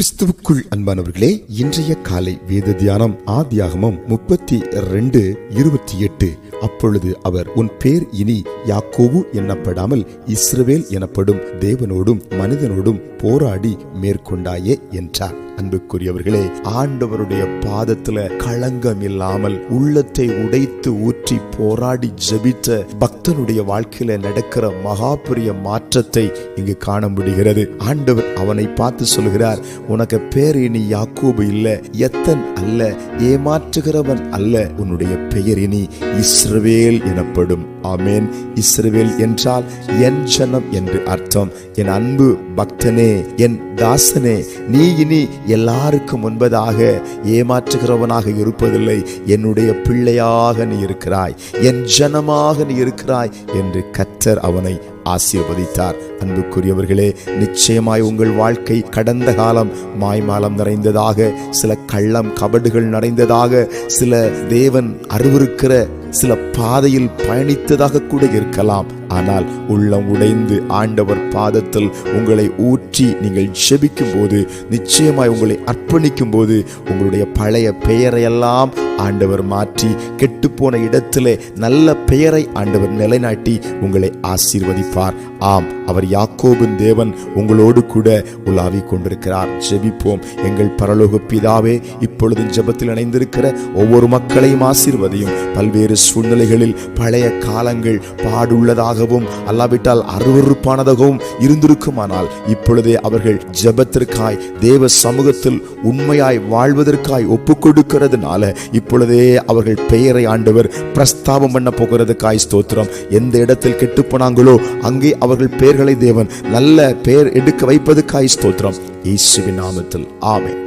கிறிஸ்துவுக்குள் அன்பானவர்களே, இன்றைய காலை வேத தியானம் ஆதியாகமம் 32:28. அப்பொழுது அவர், உன் பேர் இனி யாக்கோபு என்னப்படாமல் இஸ்ரவேல் எனப்படும், தேவனோடும் மனிதனோடும் போராடி மேற்கொண்டாயே என்றார். அன்புக்குரியவர்களே, ஆண்டவருடைய பாதத்துல களங்கம் இல்லாமல் உள்ளத்தை உடைத்து ஊற்றி போராடி ஜெபித்த பக்தனுடைய வாழ்க்கையில நடக்கிற மகாபெரிய மாற்றத்தை இங்கு காண முடிகிறது. ஆண்டவர் அவனை பார்த்து சொல்கிறார், உனக்கு பேர் இனி யாக்கோபு இல்ல, எத்தன் அல்ல, ஏமாற்றுகிறவன் அல்ல, உன்னுடைய பெயர் இனி இஸ்ரவேல் எனப்படும். ஆமேன். இஸ்ரவேல் என்றால் என் ஜனம் என்று அர்த்தம். என் அன்பு பக்தனே, என் தாசனே, நீ இனி எல்லாருக்கும் முன்பதாக ஏமாற்றுகிறவனாக இருப்பதில்லை. என்னுடைய பிள்ளையாக நீ இருக்கிறாய், என் ஜனமாக நீ இருக்கிறாய் என்று கர்த்தர் அவனை ஆசீர்வதித்தார். அன்புக்குரியவர்களே, நிச்சயமாய் உங்கள் வாழ்க்கை கடந்த காலம் மாய்மாலம் நிறைந்ததாக, சில கள்ளம் கபடுகள் நிறைந்ததாக, சில தேவன் அருவருக்கிற சில பாதையில் பயணித்ததாக கூட இருக்கலாம். ஆனால் உள்ளம் உடைந்து ஆண்டவர் பாதத்தில் உங்களை ஊற்றி நீங்கள் ஜெபிக்கும் போது, நிச்சயமாய் உங்களை அர்ப்பணிக்கும் போது, உங்களுடைய பழைய பெயரையெல்லாம் ஆண்டவர் மாற்றி கெட்டுப்போன இடத்திலே நல்ல பெயரை ஆண்டவர் நிலைநாட்டி உங்களை ஆசீர்வதிப்பார். ஆம், அவர் யாக்கோபின் தேவன் உங்களோடு கூட உலாவி கொண்டிருக்கிறார். ஜெபிப்போம். எங்கள் பரலோக பிதாவே, இப்பொழுது ஜெபத்தில் இணைந்திருக்கிற ஒவ்வொரு மக்களையும் ஆசீர்வதியும். பல்வேறு சூழ்நிலைகளில் பழைய காலங்கள் பாடுள்ளதாகவும் அல்லாவிட்டால் அருவருப்பானதாகவும் இருந்திருக்குமானால், இப்பொழுதே அவர்கள் ஜெபத்திற்காய் தேவ சமூகத்தில் உண்மையாய் வாழ்வதற்காய் ஒப்பு கொடுக்கிறதுனால இப்பொழுதே அவர்கள் பெயரை ஆண்டவர் பிரஸ்தாபம் பண்ண போகிறதுக்காய் ஸ்தோத்திரம். எந்த இடத்தில் கெட்டு போனாங்களோ அங்கே அவர்கள் பெயர்களை தேவன் நல்ல பெயர் எடுக்க வைப்பதற்காய் ஸ்தோத்திரம். இயேசுவின் நாமத்தில் ஆமென்.